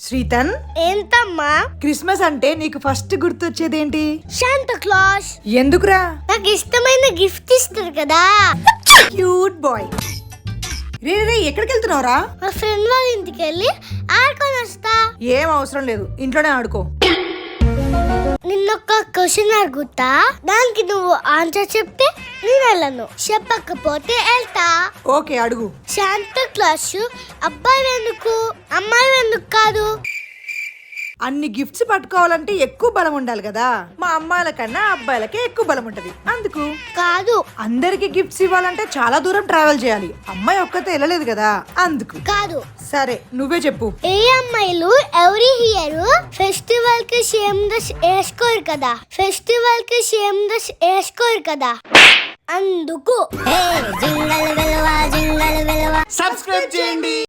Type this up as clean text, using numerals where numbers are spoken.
శ్రీతన్, ఏంటమ్మా? క్రిస్మస్ అంటే నీకు ఫస్ట్ గుర్తొచ్చేదేంటి? శాంతా క్లాస్. ఎందుకురా? నాకు ఇష్టమైన గిఫ్ట్ ఇస్తారు కదా. Cute boy. రే రే, ఎక్కడికి వెళ్తున్నావురా? మా ఫ్రెండ్ వాళ్ళ ఇంటికి వెళ్ళి ఆడుకొని వస్తా. ఏం అవసరం లేదు, ఇంట్లోనే ఆడుకో. నిన్నొక్క క్వశ్చన్ అడుగుతా, దానికి నువ్వు ఆన్సర్ చెప్తే నేను వెళ్ళను, చెప్పకపోతే వెళ్తా. ఓకే, అడుగు. శాంతా క్లాస్ అబ్బాయి ఎందుకు, అమ్మాయి ఎందుకు కాదు? అన్ని గిఫ్ట్స్ పట్టుకోవాలంటే ఎక్కువ బలం ఉండాలి కదా. మా అమ్మాయిల కన్నా అబ్బాయిలకే ఎక్కువ బలం ఉంటది, అందుకు. కాదు. అందరికి గిఫ్ట్స్ ఇవ్వాలంటే చాలా దూరం ట్రావెల్ చేయాలి, అమ్మాయి ఒక్కతే వెళ్ళలేదు కదా, అందుకు. కాదు. సరే, నువ్వే చెప్పు. ఏ అమ్మాయిలు ఎవరీ ఇయర్ ఫెస్టివల్ కి సేమ్ డ్రెస్ వేసుకోరు కదా, ఫెస్టివల్ కి సేమ్ డ్రెస్ వేసుకోరు కదా, అందుకు. సబ్స్క్రైబ్ చేయండి.